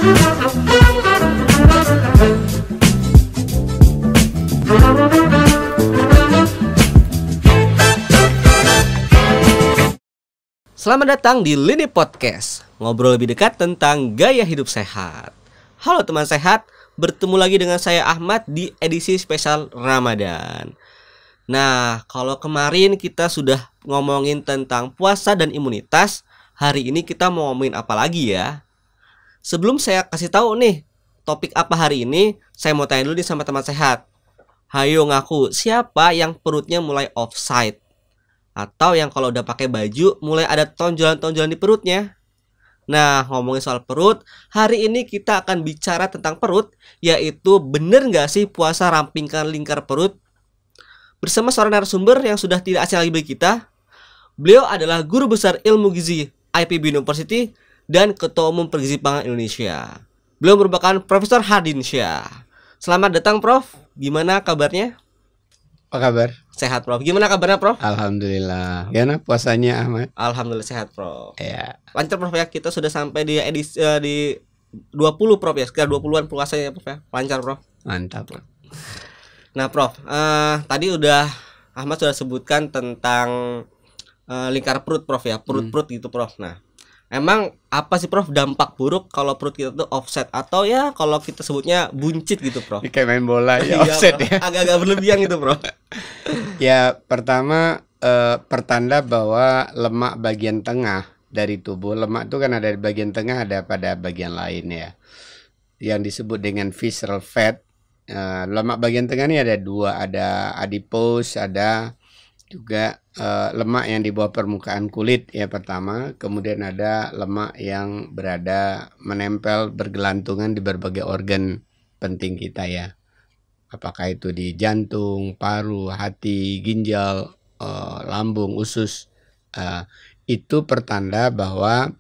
Selamat datang di Lini Podcast, ngobrol lebih dekat tentang gaya hidup sehat. Halo teman sehat, bertemu lagi dengan saya Ahmad di edisi spesial Ramadan. Nah, kalau kemarin kita sudah ngomongin tentang puasa dan imunitas, hari ini kita mau ngomongin apa lagi ya? Sebelum saya kasih tahu nih topik apa hari ini, saya mau tanya dulu nih sama teman sehat. Hayo ngaku, siapa yang perutnya mulai offside? Atau yang kalau udah pakai baju mulai ada tonjolan-tonjolan di perutnya. Nah, ngomongin soal perut, hari ini kita akan bicara tentang perut, yaitu bener nggak sih puasa rampingkan lingkar perut? Bersama seorang narasumber yang sudah tidak asing lagi bagi kita. Beliau adalah Guru Besar Ilmu Gizi IPB University dan Ketua Umum Pergizi Pangan Indonesia. Beliau merupakan Profesor Hardinsyah. Selamat datang Prof, gimana kabarnya? Apa kabar? Sehat Prof. Gimana kabarnya Prof? Alhamdulillah. Gimana puasanya Ahmad? Alhamdulillah sehat Prof. Ya. Lancar Prof ya. Kita sudah sampai di edisi di 20 Prof ya. Sekitar 20-an puasanya Prof ya. Lancar Prof. Mantap. Nah Prof, tadi udah Ahmad sudah sebutkan tentang lingkar perut Prof ya. Perut-perut gitu Prof. Nah, emang apa sih Prof dampak buruk kalau perut kita tuh offset atau ya kalau kita sebutnya buncit gitu Prof? Kayak main bola ya offset Prof. ya. Agak-agak berlebihan gitu Prof. Ya, pertama pertanda bahwa lemak bagian tengah dari tubuh, lemak itu kan ada di bagian tengah, ada pada bagian lain ya. Yang disebut dengan visceral fat. Lemak bagian tengah ini ada dua, ada adipose, ada juga lemak yang di bawah permukaan kulit ya pertama, kemudian ada lemak yang berada menempel bergelantungan di berbagai organ penting kita ya. Apakah itu di jantung, paru, hati, ginjal, lambung, usus. Itu pertanda bahwa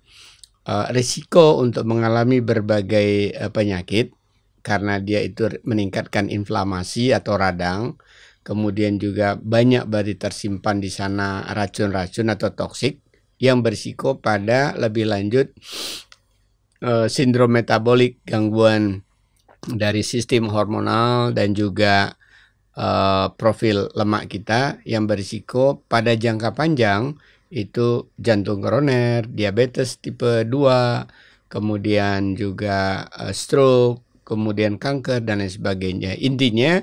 risiko untuk mengalami berbagai penyakit karena dia itu meningkatkan inflamasi atau radang. Kemudian juga banyak berarti tersimpan di sana racun-racun atau toksik yang berisiko pada lebih lanjut sindrom metabolik, gangguan dari sistem hormonal dan juga profil lemak kita yang berisiko pada jangka panjang itu jantung koroner, diabetes tipe 2, kemudian juga stroke, kemudian kanker dan lain sebagainya. Intinya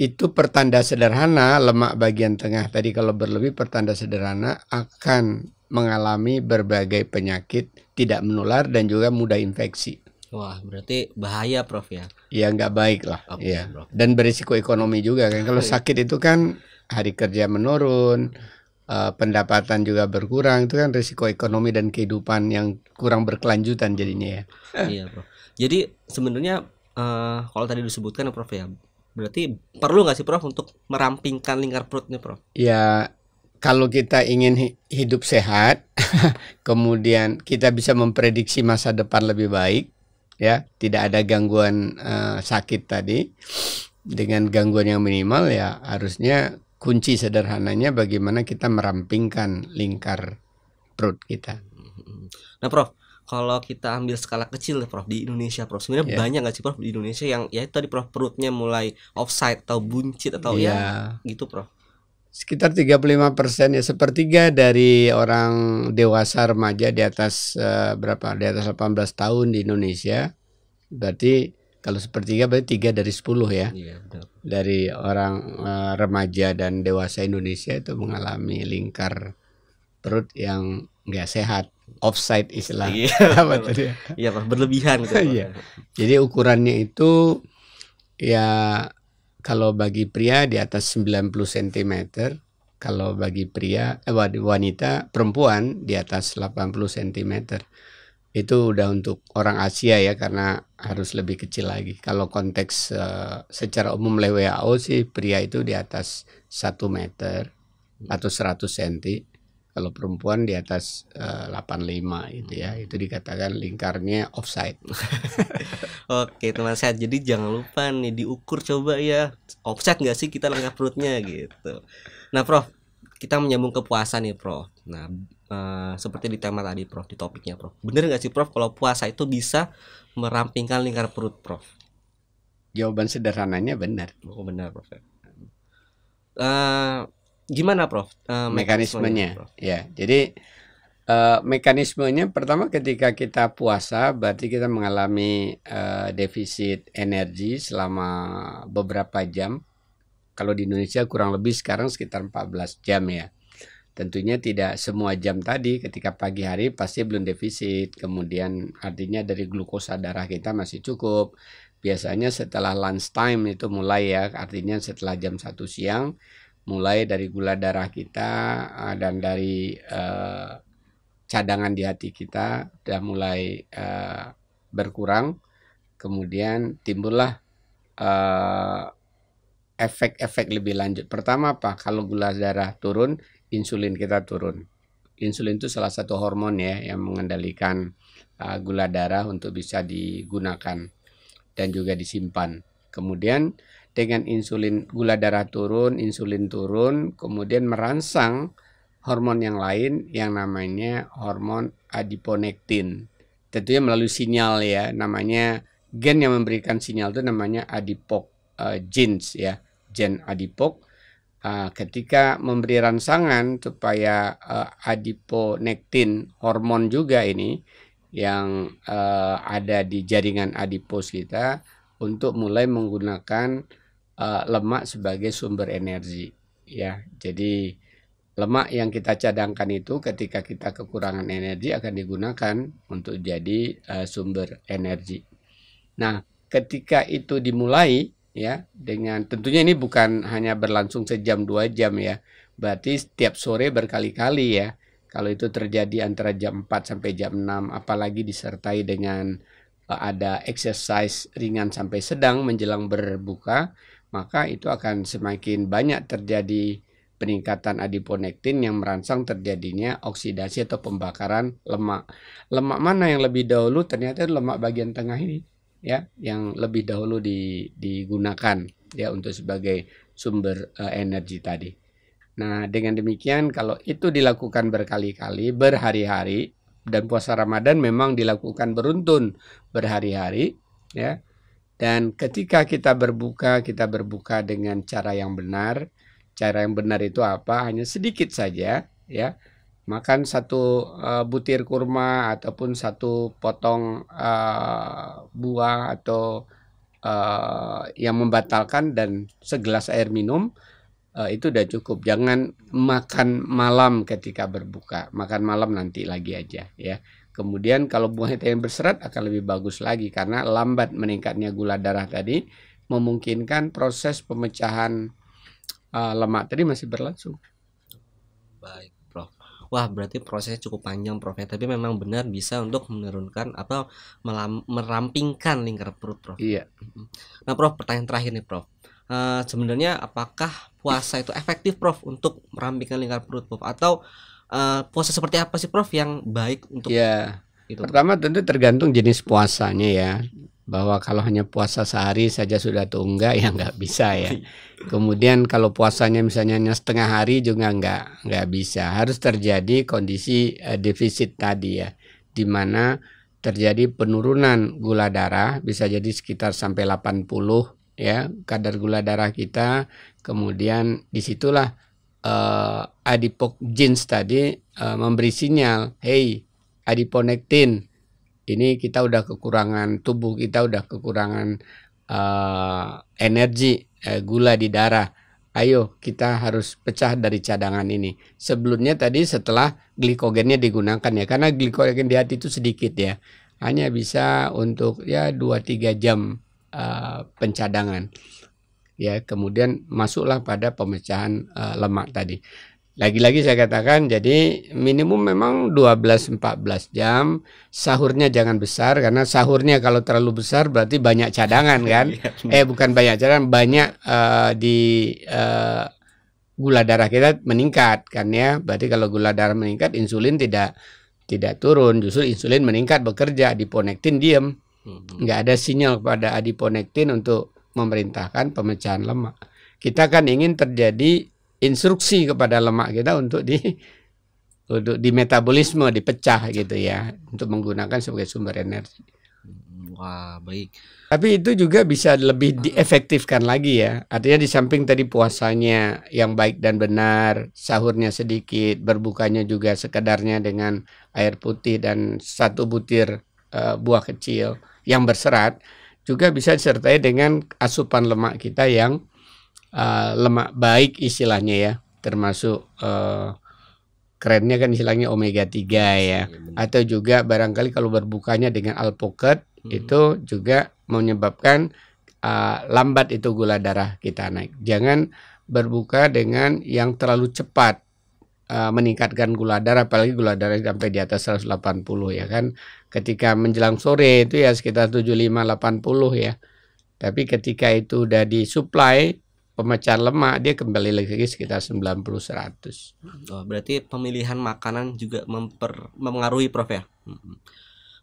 itu pertanda sederhana lemak bagian tengah tadi kalau berlebih pertanda sederhana akan mengalami berbagai penyakit tidak menular dan juga mudah infeksi. Wah, berarti bahaya Prof ya? Ya nggak baik lah. Okay, ya. Bro. Dan berisiko ekonomi juga kan. Kalau sakit itu kan hari kerja menurun, pendapatan juga berkurang. Itu kan risiko ekonomi dan kehidupan yang kurang berkelanjutan jadinya ya. Iya Prof. Jadi sebenarnya kalau tadi disebutkan Prof ya, berarti perlu nggak sih Prof untuk merampingkan lingkar perut nih Prof? Ya, kalau kita ingin hidup sehat, kemudian kita bisa memprediksi masa depan lebih baik, ya, tidak ada gangguan sakit tadi, dengan gangguan yang minimal ya harusnya kunci sederhananya bagaimana kita merampingkan lingkar perut kita. Nah Prof, kalau kita ambil skala kecil Prof di Indonesia Prof, sebenarnya banyak nggak sih Prof di Indonesia yang ya tadi Prof perutnya mulai offside atau buncit atau ya gitu Prof? Sekitar 35% ya, sepertiga dari orang dewasa remaja di atas di atas 18 tahun di Indonesia. Berarti kalau sepertiga berarti 3 dari 10 ya. Iya, benar. Dari orang remaja dan dewasa Indonesia itu mengalami lingkar perut yang nggak sehat, offside istilah. Iya, iya Prof, berlebihan gitu. Iya. Jadi ukurannya itu ya kalau bagi pria di atas 90 cm, kalau bagi wanita perempuan di atas 80 cm. Itu udah untuk orang Asia ya karena harus lebih kecil lagi. Kalau konteks secara umum oleh WHO sih pria itu di atas 1 meter atau 100 cm. Kalau perempuan di atas 85 gitu ya. Itu dikatakan lingkarnya offside. Oke teman sehat, jadi jangan lupa nih diukur coba ya, offside nggak sih kita lengkap perutnya gitu. Nah Prof, kita menyambung ke puasa nih Prof. Nah seperti di tema tadi Prof, di topiknya Prof. Bener nggak sih Prof kalau puasa itu bisa merampingkan lingkar perut Prof? Jawaban sederhananya benar. Oh, benar Prof. Gimana Prof Mekanismenya Prof? ya. Jadi mekanismenya pertama ketika kita puasa berarti kita mengalami defisit energi selama beberapa jam. Kalau di Indonesia kurang lebih sekarang sekitar 14 jam ya. Tentunya tidak semua jam tadi, ketika pagi hari pasti belum defisit. Kemudian artinya dari glukosa darah kita masih cukup. Biasanya setelah lunch time itu mulai ya, artinya setelah jam 1 siang mulai dari gula darah kita dan dari cadangan di hati kita sudah mulai berkurang. Kemudian timbullah efek-efek lebih lanjut. Pertama apa? Kalau gula darah turun, insulin kita turun. Insulin itu salah satu hormon ya yang mengendalikan gula darah untuk bisa digunakan dan juga disimpan. Kemudian dengan insulin, gula darah turun, insulin turun, kemudian merangsang hormon yang lain yang namanya hormon adiponektin. Tentunya melalui sinyal ya, namanya gen yang memberikan sinyal itu namanya adipok genes ya, gen adipok. Ketika memberi rangsangan supaya adiponektin hormon juga ini yang ada di jaringan adipos kita untuk mulai menggunakan lemak sebagai sumber energi ya. Jadi lemak yang kita cadangkan itu ketika kita kekurangan energi akan digunakan untuk jadi sumber energi. Nah, ketika itu dimulai ya, dengan tentunya ini bukan hanya berlangsung sejam 2 jam ya. Berarti setiap sore berkali-kali ya. Kalau itu terjadi antara jam 4 sampai jam 6, apalagi disertai dengan ada exercise ringan sampai sedang menjelang berbuka, maka itu akan semakin banyak terjadi peningkatan adiponektin yang merangsang terjadinya oksidasi atau pembakaran lemak. Lemak mana yang lebih dahulu? Ternyata lemak bagian tengah ini ya, yang lebih dahulu digunakan ya untuk sebagai sumber energi tadi. Nah, dengan demikian kalau itu dilakukan berkali-kali, berhari-hari, dan puasa Ramadan memang dilakukan beruntun berhari-hari ya. Dan ketika kita berbuka dengan cara yang benar. Cara yang benar itu apa? Hanya sedikit saja ya. Makan satu butir kurma ataupun satu potong buah atau yang membatalkan dan segelas air minum itu udah cukup. Jangan makan malam ketika berbuka. Makan malam nanti lagi aja ya. Kemudian kalau buah yang berserat akan lebih bagus lagi karena lambat meningkatnya gula darah tadi memungkinkan proses pemecahan lemak tadi masih berlangsung. Baik Prof. Wah, berarti prosesnya cukup panjang Prof ya. Tapi memang benar bisa untuk menurunkan atau merampingkan lingkar perut Prof. Iya. Nah Prof, pertanyaan terakhir nih Prof. Sebenarnya apakah puasa itu efektif Prof untuk merampingkan lingkar perut Prof? Atau puasa seperti apa sih Prof yang baik untuk itu? Pertama tentu tergantung jenis puasanya ya. Bahwa kalau hanya puasa sehari saja sudah enggak ya nggak bisa ya. Kemudian kalau puasanya misalnya hanya setengah hari juga nggak bisa. Harus terjadi kondisi defisit tadi ya, di mana terjadi penurunan gula darah bisa jadi sekitar sampai 80 ya kadar gula darah kita. Kemudian disitulah adipok genes tadi memberi sinyal, hey adiponektin, ini kita udah kekurangan, tubuh kita udah kekurangan energi gula di darah. Ayo kita harus pecah dari cadangan ini. Sebelumnya tadi setelah glikogennya digunakan ya, karena glikogen di hati itu sedikit ya, hanya bisa untuk ya 2-3 jam pencadangan. Ya, kemudian masuklah pada pemecahan lemak tadi. Lagi-lagi saya katakan, jadi minimum memang 12-14 jam. Sahurnya jangan besar, karena sahurnya kalau terlalu besar berarti banyak cadangan kan. Bukan banyak cadangan, banyak gula darah kita meningkat kan ya. Berarti kalau gula darah meningkat, insulin tidak turun, justru insulin meningkat bekerja, adiponektin diam. Nggak ada sinyal pada adiponektin untuk memerintahkan pemecahan lemak. Kita kan ingin terjadi instruksi kepada lemak kita untuk untuk di metabolisme, dipecah gitu ya, untuk menggunakan sebagai sumber energi. Wah, baik. Tapi itu juga bisa lebih diefektifkan lagi ya. Artinya di samping tadi puasanya yang baik dan benar, sahurnya sedikit, berbukanya juga sekedarnya dengan air putih dan 1 butir buah kecil yang berserat, juga bisa disertai dengan asupan lemak kita yang lemak baik istilahnya ya, termasuk kerennya kan istilahnya omega 3 ya. Atau juga barangkali kalau berbukanya dengan alpukat itu juga menyebabkan lambat itu gula darah kita naik. Jangan berbuka dengan yang terlalu cepat meningkatkan gula darah, apalagi gula darah sampai di atas 180 ya kan. Ketika menjelang sore itu ya sekitar 75-80 ya. Tapi ketika itu udah disuplai pemecahan lemak, dia kembali lagi sekitar 90-100. Oh, berarti pemilihan makanan juga mempengaruhi Prof ya.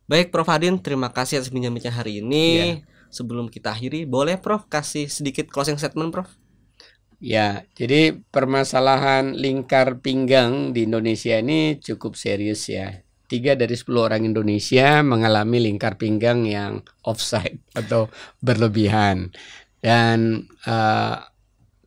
Baik Prof Hardin, terima kasih atas bincang-bincang hari ini. Sebelum kita akhiri, boleh Prof kasih sedikit closing statement Prof? Ya, jadi permasalahan lingkar pinggang di Indonesia ini cukup serius ya. 3 dari 10 orang Indonesia mengalami lingkar pinggang yang offside atau berlebihan. Dan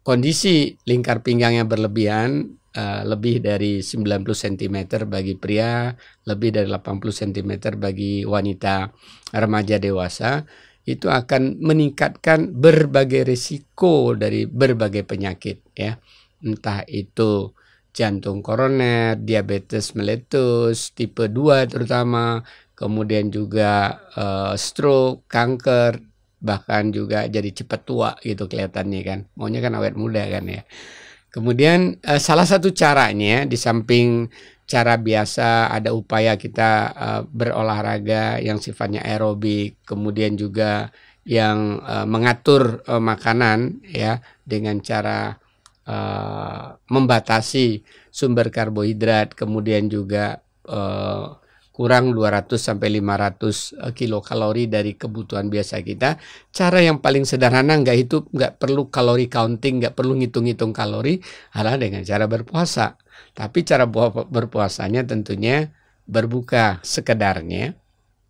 kondisi lingkar pinggang yang berlebihan lebih dari 90 cm bagi pria, lebih dari 80 cm bagi wanita remaja dewasa, itu akan meningkatkan berbagai risiko dari berbagai penyakit ya. Entah itu jantung koroner, diabetes meletus, tipe 2 terutama, kemudian juga stroke, kanker, bahkan juga jadi cepat tua gitu kelihatannya kan. Maunya kan awet muda kan ya. Kemudian salah satu caranya di samping cara biasa ada upaya kita berolahraga yang sifatnya aerobik, kemudian juga yang mengatur makanan ya dengan cara membatasi sumber karbohidrat, kemudian juga kurang 200 sampai 500 kilokalori dari kebutuhan biasa kita. Cara yang paling sederhana, nggak perlu kalori counting, nggak perlu ngitung-ngitung kalori, adalah dengan cara berpuasa. Tapi cara berpuasanya tentunya berbuka sekedarnya,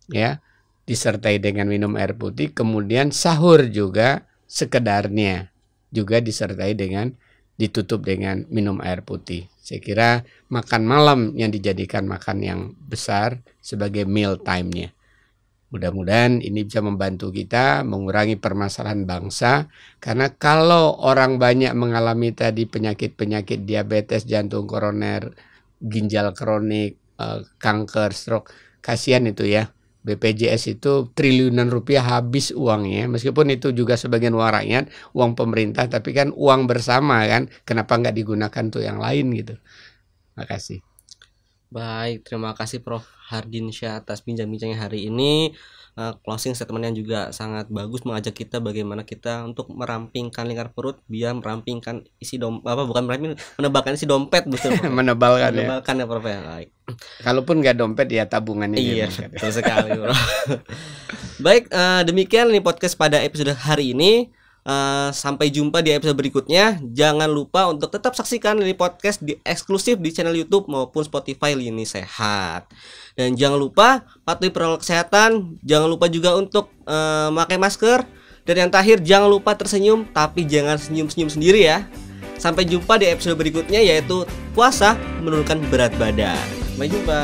ya, disertai dengan minum air putih, kemudian sahur juga sekedarnya, juga disertai dengan ditutup dengan minum air putih. Saya kira makan malam yang dijadikan makan yang besar sebagai meal time-nya. Mudah-mudahan ini bisa membantu kita mengurangi permasalahan bangsa, karena kalau orang banyak mengalami tadi penyakit-penyakit diabetes, jantung koroner, ginjal kronik, kanker, stroke, kasihan itu ya. BPJS itu triliunan rupiah habis uangnya, meskipun itu juga sebagian uang rakyat, uang pemerintah, tapi kan uang bersama kan, kenapa nggak digunakan untuk yang lain gitu. Makasih. Baik, terima kasih Prof Hardinsyah atas bincang-bincangnya hari ini. Closing statement yang juga sangat bagus, mengajak kita bagaimana kita untuk merampingkan lingkar perut biar merampingkan isi menebalkan isi dompet, betul Prof? Menebalkan ya Prof ya. Baik. Kalaupun nggak dompet ya tabungannya. Iya, betul sekali Prof. Baik, demikian nih podcast pada episode hari ini. Sampai jumpa di episode berikutnya. Jangan lupa untuk tetap saksikan Lini Podcast eksklusif di channel YouTube maupun Spotify Lini Sehat. Dan jangan lupa patuhi protokol kesehatan. Jangan lupa juga untuk memakai masker. Dan yang terakhir, jangan lupa tersenyum, tapi jangan senyum-senyum sendiri ya. Sampai jumpa di episode berikutnya, yaitu puasa menurunkan berat badan. Sampai jumpa.